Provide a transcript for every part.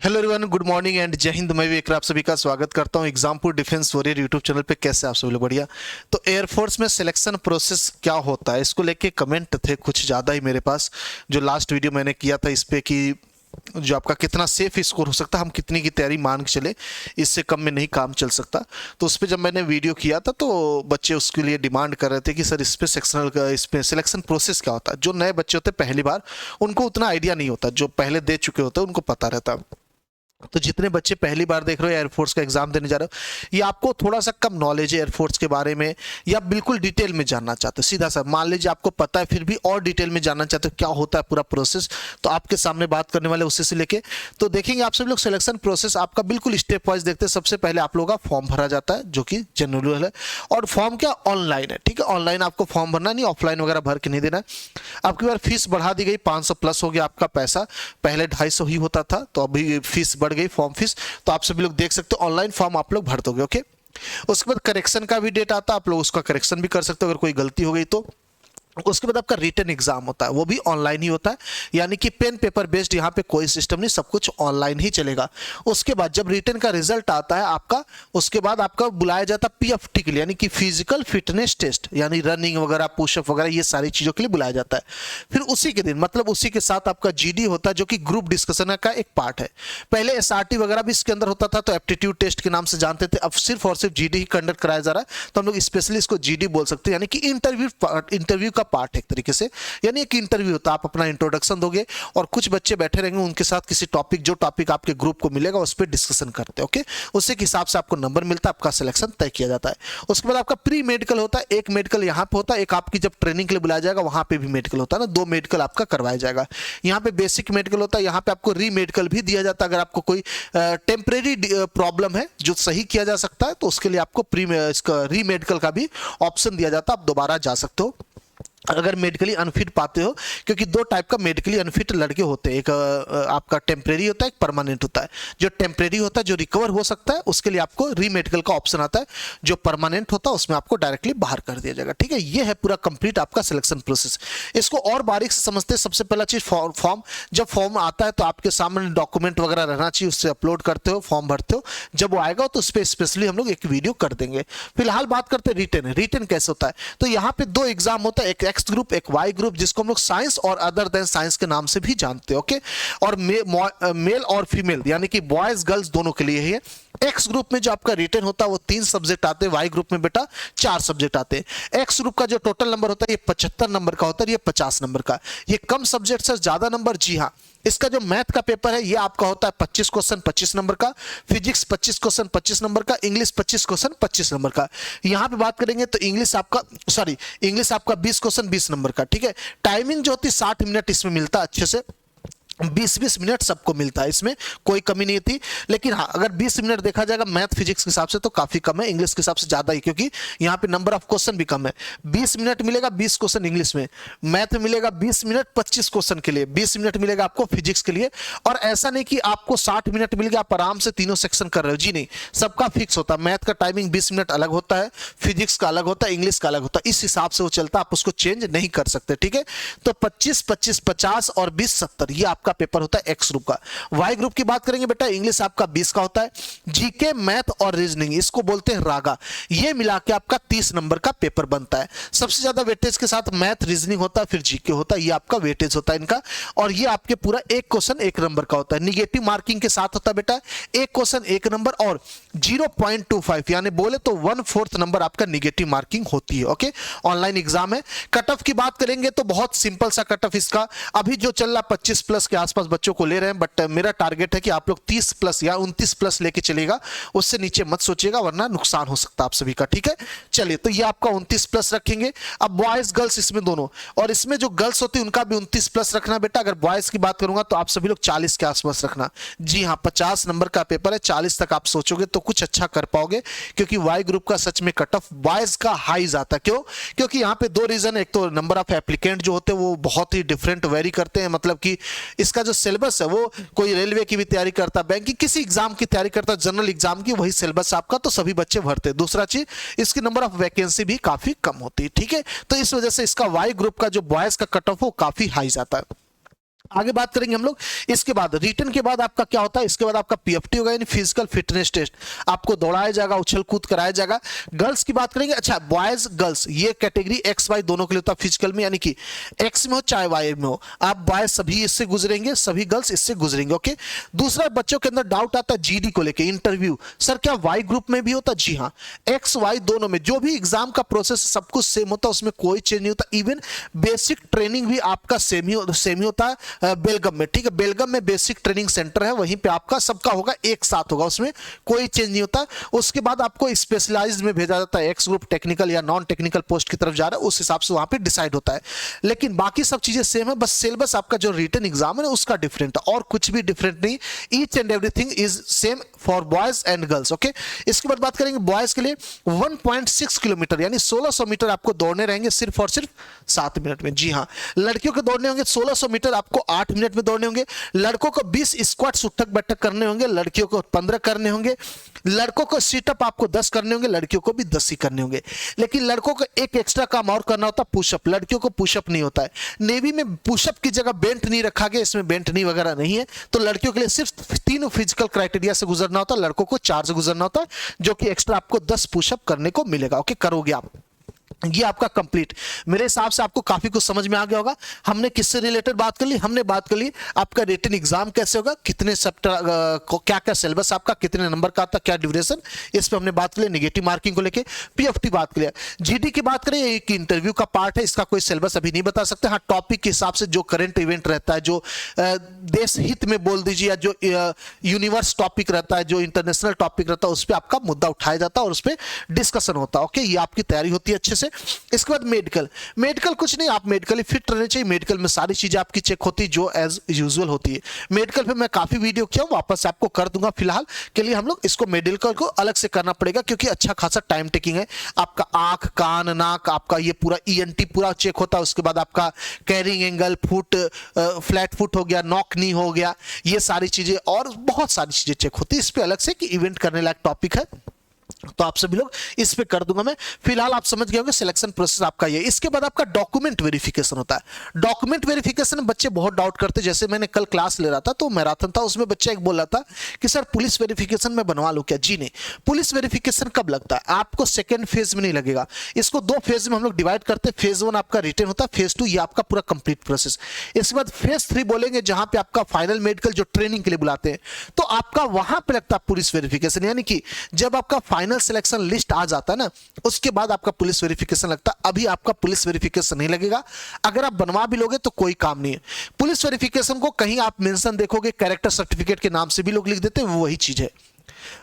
Hello everyone, good morning and जय हिंद। मैं विक्र आप सभी का स्वागत करता हूं Exampur defence warrior YouTube channel पे। कैसे आप सभी लोग? बढ़िया। तो एयरफोर्स में सिलेक्शन प्रोसेस क्या होता है, इसको लेके कमेंट थे कुछ ज़्यादा ही मेरे पास। जो लास्ट वीडियो मैंने किया था इस पे कि जो आपका कितना सेफ स्कोर हो सकता है, हम कितनी की तैयारी मान के चले, इससे कम में नहीं काम चल सकता। तो उस पर जब मैंने वीडियो किया था तो बच्चे उसके लिए डिमांड कर रहे थे कि सर इस पे सिलेक्शन प्रोसेस क्या होता है। जो नए बच्चे होते हैं पहली बार, उनको उतना आइडिया नहीं होता, जो पहले दे चुके होते हैं उनको पता रहता है। तो जितने बच्चे पहली बार देख रहे हो एयरफोर्स का एग्जाम देने जा रहे हो, ये आपको थोड़ा सा कम नॉलेज है एयरफोर्स के बारे में, या बिल्कुल डिटेल में जानना चाहते हो, सीधा सा मान लीजिए आपको पता है फिर भी और डिटेल में जानना चाहते हो क्या होता है पूरा प्रोसेस, तो आपके सामने बात करने वाले उसी से लेके। तो देखेंगे आप सभी लोग सिलेक्शन प्रोसेस आपका बिल्कुल स्टेप वाइज देखते हैं। सबसे पहले आप लोगों का फॉर्म भरा जाता है जो कि जनरल है, और फॉर्म क्या ऑनलाइन है, ठीक है। ऑनलाइन आपको फॉर्म भरना नहीं, ऑफलाइन वगैरह भर के नहीं देना है। आपकी बार फीस बढ़ा दी गई, 500 प्लस हो गया आपका पैसा। पहले 250 ही होता था, तो अभी फीस बढ़ गई फॉर्म फीस। तो आप सभी लोग देख सकते हो ऑनलाइन फॉर्म आप लोग भर दोगे, ओके। उसके बाद करेक्शन का भी डेट आता है, आप लोग उसका करेक्शन भी कर सकते हो अगर कोई गलती हो गई तो। उसके बाद आपका रिटन एग्जाम होता है, वो भी ऑनलाइन ही होता है, यानी कि पेन पेपर बेस्ड, यहाँ पे कोई सिस्टम नहीं, सब कुछ ऑनलाइन ही चलेगा। उसके बाद जब रिटन का रिजल्ट आता है आपका, उसके बाद आपका बुलाया जाता है पीएफटी के लिए, यानी कि फिजिकल फिटनेस टेस्ट, यानी रनिंग वगैरह पुशअप वगैरह ये सारी चीजों के लिए बुलाया जाता है। फिर उसी के दिन मतलब उसी के साथ आपका जीडी होता है, जो कि ग्रुप डिस्कशन का एक पार्ट है। पहले एसआरटी वगैरह भी इसके अंदर होता था, तो एप्टीट्यूड टेस्ट के नाम से जानते थे, अब सिर्फ और सिर्फ जीडी ही कंडक्ट कराया जा रहा है, तो हम लोग स्पेशली इसको जीडी बोल सकते हैं, यानी कि इंटरव्यू का पार्ट है एक तरीके से। यानी एक इंटरव्यू होता है, आप अपना इंट्रोडक्शन दोगे और कुछ बच्चे बैठे रहेंगे, उनके साथ किसी टॉपिक, जो टॉपिक आपके ग्रुप को मिलेगा उस पर डिस्कशन करते हैं, ओके। उसी के हिसाब से आपको नंबर मिलता है, आपका सिलेक्शन तय किया जाता है। उसके बाद आपका प्री मेडिकल होता है, एक मेडिकल यहाँ पे होता है, एक आपकी जब ट्रेनिंग के लिए बुलाया जाएगा वहां पे भी मेडिकल होता है ना, 2 मेडिकल आपका करवाया जाएगा। यहाँ पे बेसिक मेडिकल होता है, यहाँ पे आपको री मेडिकल भी दिया जाता है। अगर आपको कोई टेम्परेरी प्रॉब्लम है जो सही किया जा सकता है, तो उसके लिए आपको री मेडिकल का भी ऑप्शन दिया जाता है, आप दोबारा जा सकते हो अगर मेडिकली अनफिट पाते हो। क्योंकि 2 टाइप का मेडिकली अनफिट लड़के होते हैं, एक आपका टेम्परेरी होता है, एक परमानेंट होता है। जो टेम्परेरी होता है जो रिकवर हो सकता है, उसके लिए आपको री मेडिकल का ऑप्शन आता है। जो परमानेंट होता है उसमें आपको डायरेक्टली बाहर कर दिया जाएगा, ठीक है। ये है पूरा कंप्लीट आपका सिलेक्शन प्रोसेस। इसको और बारीक से समझते हैं। सबसे पहला चीज फॉर्म, जब फॉर्म आता है तो आपके सामने डॉक्यूमेंट वगैरह रहना चाहिए, उससे अपलोड करते हो, फॉर्म भरते हो। जब वो आएगा तो उस पर स्पेशली हम लोग एक वीडियो कर देंगे। फिलहाल बात करते हैं रिटन। रिटन कैसे होता है, तो यहाँ पे 2 एग्जाम होता है, एक एक्स ग्रुप एक वाई ग्रुप, जिसको हम लोग साइंस और अदर देन साइंस के नाम से भी जानते हैं, ओके। और मेल और फीमेल, यानी कि बॉयज गर्ल्स दोनों के लिए है। एक्स ग्रुप में जो आपका रिटन होता है वो 3 सब्जेक्ट आते हैं, वाई ग्रुप में बेटा 4 सब्जेक्ट आते हैं। एक्स ग्रुप का जो टोटल नंबर होता है ये 75 नंबर का होता है, ये 50 नंबर का। ये कम सब्जेक्ट से ज्यादा नंबर, जी हाँ। इसका जो मैथ का पेपर है ये आपका होता है 25 क्वेश्चन 25 नंबर का, फिजिक्स 25 क्वेश्चन 25 नंबर का, इंग्लिश 25 क्वेश्चन 25 नंबर का। यहां पे बात करेंगे तो इंग्लिश आपका 20 क्वेश्चन 20 नंबर का, ठीक है। टाइमिंग जो होती है 60 मिनट इसमें मिलता है, अच्छे से 20-20 मिनट सबको मिलता है, इसमें कोई कमी नहीं थी। लेकिन हाँ, अगर 20 मिनट देखा जाएगा मैथ फिजिक्स के हिसाब से तो काफी कम है, इंग्लिश के हिसाब से ज्यादा ही, क्योंकि यहाँ पे नंबर ऑफ क्वेश्चन भी कम है। 20 मिनट मिलेगा 20 क्वेश्चन इंग्लिश में, मैथ में मिलेगा 20 मिनट 25 क्वेश्चन के लिए, 20 मिनट मिलेगा आपको फिजिक्स के लिए। और ऐसा नहीं कि आपको 60 मिनट मिल गया आप आराम से तीनों सेक्शन कर रहे हो, जी नहीं। सबका फिक्स होता है। मैथ का टाइमिंग 20 मिनट अलग होता है, फिजिक्स का अलग होता है, इंग्लिश का अलग होता है, इस हिसाब से वो चलता है, आप उसको चेंज नहीं कर सकते, ठीक है। तो 25 25 50 और 20 70 ये आपका पेपर होता है एक्स ग्रुप का। वाई ग्रुप की बात करेंगे बेटा, इंग्लिश आपका 20 का होता है, जीके मैथ और रीजनिंग, इसको बोलते हैं रागा, ये मिला के आपका 30 नंबर का पेपर बनता है। सबसे ज्यादा वेटेज के साथ मैथ रीजनिंग होता है, फिर जीके होता है, ये आपका वेटेज होता है इनका। और ये आपके पूरा एक क्वेश्चन 1 नंबर का होता है, निगेटिव मार्किंग के साथ होता है बेटा। एक क्वेश्चन 1 नंबर और 0.25 यानी बोले तो 1/4 नंबर आपका निगेटिव मार्किंग होती है, ओके। ऑनलाइन एग्जाम है। कट ऑफ की बात करेंगे तो बहुत सिंपल सा कट ऑफ इसका अभी जो चल रहा 25 प्लस के आसपास बच्चों को ले रहे हैं, बट मेरा टारगेट है कि आप लोग 30 प्लस या 29 प्लस लेके चलेगा, उससे नीचे मत सोचिएगा वरना नुकसान हो सकता है आप सभी का, ठीक है। चलिए, तो ये आपका 29 प्लस रखेंगे। अब बॉयज गर्ल्स इसमें दोनों, और इसमें जो गर्ल्स होती है उनका भी 29 प्लस रखना बेटा। अगर बॉयज की बात करूंगा तो आप सभी लोग 40 के आसपास रखना, जी हाँ। 50 नंबर का पेपर है, 40 तक आप सोचोगे तो कुछ अच्छा कर पाओगे, क्योंकि वाई ग्रुप का सच में कट ऑफ बॉयज का हाई जाता है। क्यों? क्योंकि यहाँ पे 2 रीजन है। एक तो नंबर ऑफ एप्लीकेंट जो होते हैं वो बहुत ही डिफरेंट वेरी करते हैं, मतलब कि इसका जो सिलेबस है वो कोई रेलवे की भी तैयारी करता, बैंक की किसी एग्जाम की तैयारी करता, जनरल एग्जाम की, वही सिलेबस आपका, तो सभी बच्चे भरते। दूसरा चीज, इसकी नंबर ऑफ वैकेंसी भी काफी कम होती है, ठीक है। तो इस वजह से इसका वाई ग्रुप का जो बॉयज का कट ऑफ वो काफी हाई जाता है। आगे बात करेंगे हम लोग। इसके बाद रिटन के बाद आपका क्या होता है, इसके बाद आपका पीएफटी होगा यानी फिजिकल फिटनेस टेस्ट, आपको दौड़ाया जाएगा, उछल कूद कराया जाएगा। गर्ल्स की बात करेंगे, अच्छा बॉयज गर्ल्स ये कैटेगरी एक्स वाई दोनों के लिए होता है फिजिकल में, यानी कि एक्स में हो चाहे वाई में हो, आप बॉयज सभी इससे गुजरेंगे, सभी गर्ल्स इससे गुजरेंगे। ओके, दूसरा बच्चों के अंदर डाउट आता है जीडी को लेके, इंटरव्यू सर क्या वाई ग्रुप में भी होता? जी हाँ, एक्स वाई दोनों में जो भी एग्जाम का प्रोसेस सब कुछ सेम होता है, उसमें कोई चेंज नहीं होता। इवन बेसिक ट्रेनिंग भी आपका सेम ही होता है बेलगम में, ठीक है, बेलगम में बेसिक ट्रेनिंग सेंटर है, वहीं पे आपका सबका होगा, एक साथ होगा, उसमें कोई चेंज नहीं होता। उसके बाद आपको स्पेशलाइज्ड में भेजा जाता है, एक्स ग्रुप टेक्निकल या नॉन टेक्निकल पोस्ट की तरफ जा रहा है, उस हिसाब से वहां पे डिसाइड होता है। लेकिन बाकी सब चीजें सेम है, बस सिलेबस आपका जो रिटन एग्जाम है ना उसका डिफरेंट है, और कुछ भी डिफरेंट नहीं। Each and everything is same for boys and girls. Okay, इसके बाद बात करेंगे बॉयज के लिए 1.6 किलोमीटर यानी 1600 मीटर आपको दौड़ने रहेंगे सिर्फ और सिर्फ 7 मिनट में। जी हाँ, लड़कियों के दौड़ने होंगे 1600 मीटर आपको 8 मिनट में दौड़ने होंगे। लड़कों को 20 स्क्वाट्स उठक बैठक करने होंगे, लड़कियों को 15 करने होंगे। लड़कों को सीटअप आपको 10 करने होंगे, लड़कियों को भी 10 ही करने होंगे। लेकिन लड़कों को एक एक्स्ट्रा काम और करना होता है, पुशअप, लड़कियों को पुशअप नहीं होता है। नेवी में पुशअप की जगह बेंट नहीं रखा गया, इसमें बेंट नहीं वगैरह नहीं है, तो लड़कियों के लिए सिर्फ 3 फिजिकल क्राइटेरिया से गुजरना होता है, लड़कों को 4 से गुजरना होता है, जो कि एक्स्ट्रा आपको 10 पुशअप करने को मिलेगा। ओके, करोगे आप, ये आपका कंप्लीट। मेरे हिसाब से आपको काफी कुछ समझ में आ गया होगा। हमने किससे रिलेटेड बात कर ली? हमने बात कर ली आपका रिटन एग्जाम कैसे होगा, कितने क्या क्या सिलेबस आपका, कितने नंबर का आता, क्या ड्यूरेशन, इस पे हमने बात कर ली। नेगेटिव मार्किंग को लेके पीएफटी बात कर लिया। जीडी की बात करें, एक इंटरव्यू का पार्ट है, इसका कोई सिलेबस अभी नहीं बता सकते। हाँ, टॉपिक के हिसाब से जो करंट इवेंट रहता है, जो देश हित में बोल दीजिए, या जो यूनिवर्स टॉपिक रहता है, जो इंटरनेशनल टॉपिक रहता है, उस पर आपका मुद्दा उठाया जाता है और उस पर डिस्कशन होता है। ओके, ये आपकी तैयारी होती है अच्छे से। इसके बाद मेडिकल, मेडिकल कुछ नहीं, आप मेडिकली फिट रहने चाहिए। मेडिकल में सारी चीजें आपकी चेक होती है जो एज यूजुअल होती है। मेडिकल पे मैं काफी वीडियो किया हूं, वापस से आपको कर दूंगा। फिलहाल के लिए हम लोग इसको मेडिकल को अलग से करना पड़ेगा, क्योंकि अच्छा खासा टाइम टेकिंग है। आपका आंख कान नाक आपका ये पूरा ईएनटी पूरा चेक होता है। उसके बाद आपका carrying angle, foot flat foot हो गया, नॉक नी हो गया, ये सारी चीजें और बहुत सारी चीजें चेक होती है। इस पे अलग से कि इवेंट करने लायक टॉपिक है, तो आप सभी लोग इस पे कर दूंगा मैं। फिलहाल आप समझ गए होंगे सिलेक्शन प्रोसेस आपका ये। इसके बाद आपका डॉक्यूमेंट वेरिफिकेशन होता है। डॉक्यूमेंट वेरिफिकेशन में बच्चे बहुत डाउट करते, जैसे मैंने कल क्लास ले रहा था तो मैराथन था, उसमें बच्चा एक बोल रहा था कि सर पुलिस वेरिफिकेशन में बनवा लूं क्या? जी नहीं, पुलिस वेरिफिकेशन कब लगता है? आपको सेकेंड फेज में नहीं लगेगा। इसको 2 फेज में हम लोग डिवाइड करते हैं। फेज 1 आपका रिटन होता है, फेज 2 ये आपका पूरा कंप्लीट प्रोसेस। इसके बाद फेज 3 बोलेंगे, जहां पे आपका फाइनल मेडिकल जो ट्रेनिंग के लिए बुलाते हैं, तो आपका वहां पे लगता है पुलिस वेरिफिकेशन। यानी कि जब आपका फाइनल सिलेक्शन लिस्ट आ जाता है ना, उसके बाद आपका पुलिस वेरिफिकेशन लगता है। अभी आपका पुलिस वेरिफिकेशन नहीं लगेगा। अगर आप बनवा भी लोगे तो कोई काम नहीं है। पुलिस वेरिफिकेशन को कहीं आप मेंशन देखोगे, कैरेक्टर सर्टिफिकेट के नाम से भी लोग लिख देते हैं, वो वही चीज है,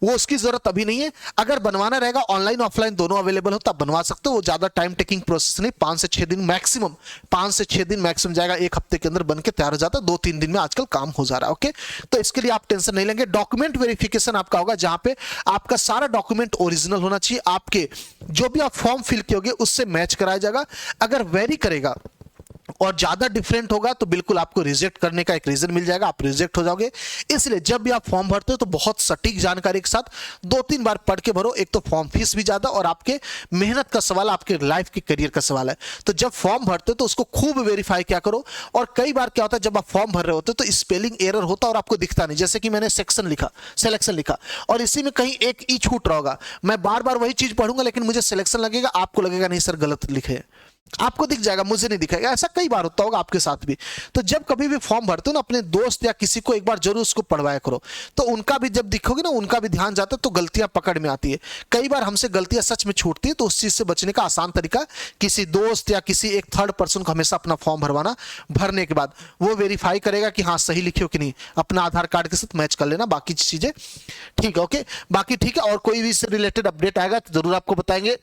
वो उसकी जरूरत अभी नहीं है। अगर बनवाना रहेगा, ऑनलाइन ऑफलाइन दोनों अवेलेबल हो, तब बनवा सकते हो। वो ज्यादा टाइम टेकिंग प्रोसेस नहीं, 5 से 6 दिन मैक्सिमम, 5 से 6 दिन मैक्सिमम जाएगा, 1 हफ्ते के अंदर बन के तैयार हो जाता है। 2-3 दिन में आजकल काम हो जा रहा है। ओके, तो इसके लिए आप टेंशन नहीं लेंगे। डॉक्यूमेंट वेरिफिकेशन आपका होगा, जहां पे आपका सारा डॉक्यूमेंट ओरिजिनल होना चाहिए। आपके जो भी आप फॉर्म फिल किए उससे मैच कराया जाएगा। अगर वेरी करेगा और ज्यादा डिफरेंट होगा तो बिल्कुल आपको रिजेक्ट करने का एक रीजन मिल जाएगा, आप रिजेक्ट हो जाओगे। इसलिए जब भी आप फॉर्म भरते हो तो बहुत सटीक जानकारी के साथ 2-3 बार पढ़ के भरो। एक तो फॉर्म फीस भी ज्यादा और आपके मेहनत का सवाल, आपके लाइफ के करियर का सवाल है। तो जब फॉर्म भरते हो तो उसको खूब वेरीफाई क्या करो। और कई बार क्या होता है, जब आप फॉर्म भर रहे होते तो स्पेलिंग एरर होता है और आपको दिखता नहीं। जैसे कि मैंने सेक्शन लिखा, सिलेक्शन लिखा, और इसी में कहीं एक ई छूट रहा होगा। मैं बार बार वही चीज पढ़ूंगा लेकिन मुझे सिलेक्शन लगेगा, आपको लगेगा नहीं सर गलत लिखे, आपको दिख जाएगा, मुझे नहीं दिखेगा। ऐसा कई बार होता होगा आपके साथ भी। तो जब कभी भी फॉर्म भरते हो ना, अपने दोस्त या किसी को एक बार जरूर उसको पढ़वाया करो, तो उनका भी जब दिखोगे ना, उनका भी ध्यान जाता है, तो गलतियां पकड़ में आती है। कई बार हमसे गलतियां सच में छूटती है, तो उस चीज से बचने का आसान तरीका, किसी दोस्त या किसी एक थर्ड पर्सन को हमेशा अपना फॉर्म भरवाना। भरने के बाद वो वेरीफाई करेगा कि हाँ सही लिखे हो कि नहीं, अपना आधार कार्ड के साथ मैच कर लेना, बाकी चीजें ठीक है। ओके, बाकी ठीक है। और कोई भी इससे रिलेटेड अपडेट आएगा तो जरूर आपको बताएंगे।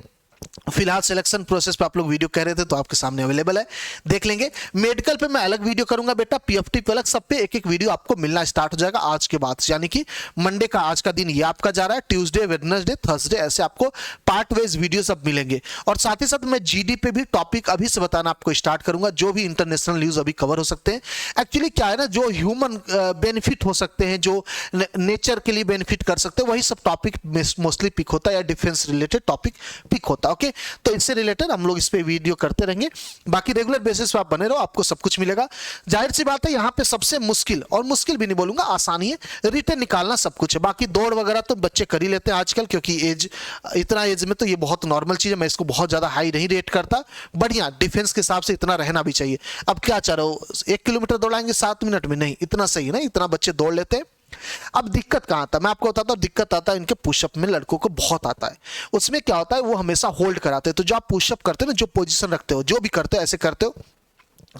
फिलहाल सिलेक्शन प्रोसेस पे आप लोग वीडियो कह रहे थे तो आपके सामने अवेलेबल है, देख लेंगे। मेडिकल पे मैं अलग वीडियो करूंगा बेटा, पीएफटी पे अलग, सब पे एक एक वीडियो आपको मिलना स्टार्ट हो जाएगा आज के बाद। यानी कि मंडे का आज का दिन ये आपका जा रहा है, ट्यूसडे, वेडनेसडे, थर्सडे, ऐसे आपको पार्ट वाइज वीडियो सब मिलेंगे। और साथ ही साथ मैं जीडी पे भी टॉपिक अभी से बताना आपको स्टार्ट करूंगा, जो भी इंटरनेशनल न्यूज अभी कवर हो सकते हैं। एक्चुअली क्या है ना, जो ह्यूमन बेनिफिट हो सकते हैं, जो नेचर के लिए बेनिफिट कर सकते हैं, वही सब टॉपिक मोस्टली पिक होता है, या डिफेंस रिलेटेड टॉपिक पिक होता है। ओके, तो इससे रिलेटेड हम लोग इस पे वीडियो करते रहेंगे। बाकी रेगुलर बेसिस पे आप बने रहो, आपको सब कुछ मिलेगा। जाहिर सी बात है यहाँ पे सबसे मुश्किल, और मुश्किल भी नहीं बोलूंगा, आसानी है, रिटर्न निकालना सब कुछ है। बाकी दौड़ वगैरह तो बच्चे कर ही लेते हैं आजकल, क्योंकि एज, इतना एज में तो ये बहुत नॉर्मल चीज है। मैं इसको बहुत ज्यादा हाई नहीं रेट करता, बढ़िया डिफेंस के हिसाब से इतना रहना भी चाहिए। अब क्या चाह रहे हो, 1 किलोमीटर दौड़ाएंगे 7 मिनट में? नहीं, इतना सही है ना, इतना बच्चे दौड़ लेते हैं। अब दिक्कत कहाँ आता है, मैं आपको बताता हूँ। दिक्कत आता है इनके पुशअप में, लड़कों को बहुत आता है। उसमें क्या होता है, वो हमेशा होल्ड कराते हैं। तो जो आप पुशअप करते हो ना, जो पोजीशन रखते हो, जो भी करते हो, ऐसे करते हो,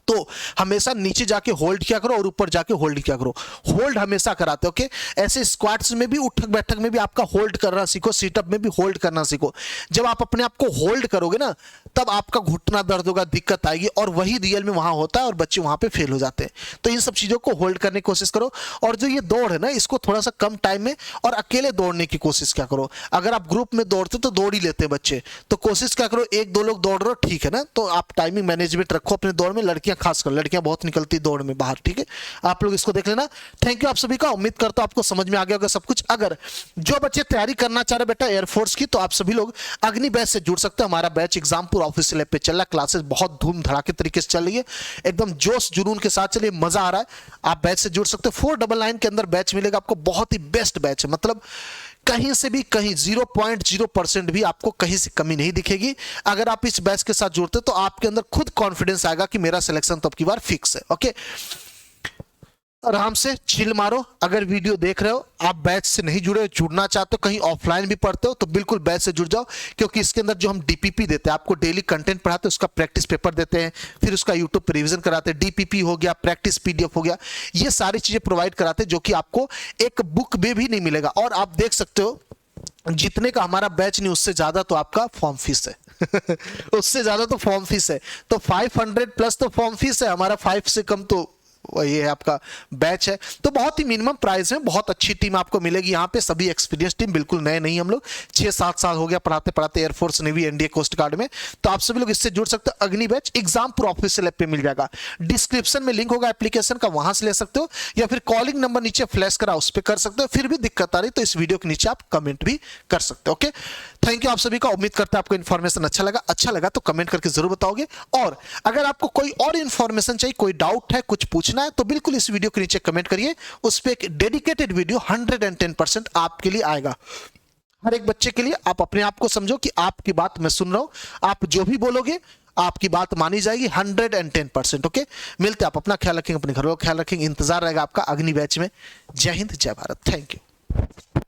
तो हमेशा नीचे जाके होल्ड किया करो और ऊपर जाके होल्ड किया करो। होल्ड हमेशा कराते हो, ओके। ऐसे स्क्वाट्स में भी, उठक बैठक में भी आपका होल्ड करना सीखो, सीटअप में भी होल्ड करना सीखो। जब आप अपने आप को होल्ड करोगे ना, तब आपका घुटना दर्द होगा, दिक्कत आएगी, और वही रियल में वहां होता है और बच्चे वहां पे फेल हो जाते हैं। तो इन सब चीजों को होल्ड करने की कोशिश करो। और जो ये दौड़ है ना, इसको थोड़ा सा कम टाइम में और अकेले दौड़ने की कोशिश क्या करो। अगर आप ग्रुप में दौड़ते तो दौड़ ही लेते हैं बच्चे, तो कोशिश क्या करो, 1-2 लोग दौड़ रहे हो, ठीक है ना, तो आप टाइमिंग मैनेजमेंट रखो अपने दौड़ में। लड़कियां खासकर, लड़कियां बहुत निकलती दौड़ में बाहर, ठीक है। आप लोग इसको देख लेना। थैंक यू आप सभी का, उम्मीद करता हूं आपको समझ में आ गया होगा सब कुछ। अगर जो बच्चे तैयारी करना चाह रहे बेटा एयरफोर्स की, तो आप सभी लोग अग्नि बैच से जुड़ सकते हैं। हमारा बैच एग्जामपुर ऑफिशियल ऐप पे चल रहा है, क्लासेस बहुत धूम धड़ाके तरीके से चल रही है, एकदम जोश जुनून के साथ चलिए, मजा आ रहा है। आप बैच से जुड़ सकते हो। 499 के अंदर बैच मिलेगा आपको, बहुत ही बेस्ट बैच है, मतलब कहीं से भी कहीं 0.0% भी आपको कहीं से कमी नहीं दिखेगी। अगर आप इस बैच के साथ जुड़ते तो आपके अंदर खुद कॉन्फिडेंस आएगा कि मेरा सिलेक्शन तो अब की बार फिक्स है, ओके। आराम से चिल मारो। अगर वीडियो देख रहे हो, आप बैच से नहीं जुड़े, जुड़ना चाहते हो, कहीं ऑफलाइन भी पढ़ते हो, तो बिल्कुल बैच से जुड़ जाओ। क्योंकि इसके अंदर जो हम डीपीपी देते हैं, आपको डेली कंटेंट पढ़ाते हैं, उसका प्रैक्टिस पेपर देते हैं, फिर उसका यूट्यूब पे रिवीजन कराते हैं। डीपीपी हो गया, प्रैक्टिस पीडीएफ हो गया, ये सारी चीजें प्रोवाइड कराते हैं, जो कि आपको एक बुक में भी नहीं मिलेगा। और आप देख सकते हो, जितने का हमारा बैच नहीं, उससे ज्यादा तो आपका फॉर्म फीस है उससे ज्यादा तो फॉर्म फीस है। तो 500 प्लस तो फॉर्म फीस है हमारा, 5 से कम तो ये है आपका बैच है। तो बहुत ही मिनिमम प्राइस में बहुत अच्छी टीम आपको मिलेगी यहाँ पे। सभी एक्सपीरियंस टीम, बिल्कुल नए नहीं हम लोग, 6-7 साल हो गया पढ़ाते पढ़ाते air force, navy, NDA, coast guard में। तो आप सभी लोग इससे जुड़ सकते हो। अग्नि बैच एग्जामपुर ऑफिशियल ऐप पे मिल जाएगा, डिस्क्रिप्शन में लिंक होगा एप्लीकेशन का, वहां से ले सकते हो, या फिर कॉलिंग नंबर नीचे फ्लैश करा, उस पर कर सकते हो। फिर भी दिक्कत आ रही तो इस वीडियो के नीचे आप कमेंट भी कर सकते हो, ओके। थैंक यू आप सभी का, उम्मीद करता है आपको इन्फॉर्मेशन अच्छा लगा तो कमेंट करके जरूर बताओगे। और अगर आपको कोई और इन्फॉर्मेशन चाहिए, कोई डाउट है, कुछ पूछना है, तो बिल्कुल इस वीडियो के नीचे कमेंट करिए, उस पर एक डेडिकेटेड वीडियो 110% आपके लिए आएगा। हर एक बच्चे के लिए। आप अपने आप को समझो कि आपकी बात मैं सुन रहा हूं, आप जो भी बोलोगे आपकी बात मानी जाएगी 110%, ओके। मिलते हैं, आप अपना ख्याल रखेंगे, अपने घरों का ख्याल रखेंगे। इंतजार रहेगा आपका अग्नि बैच में। जय हिंद, जय भारत, थैंक यू।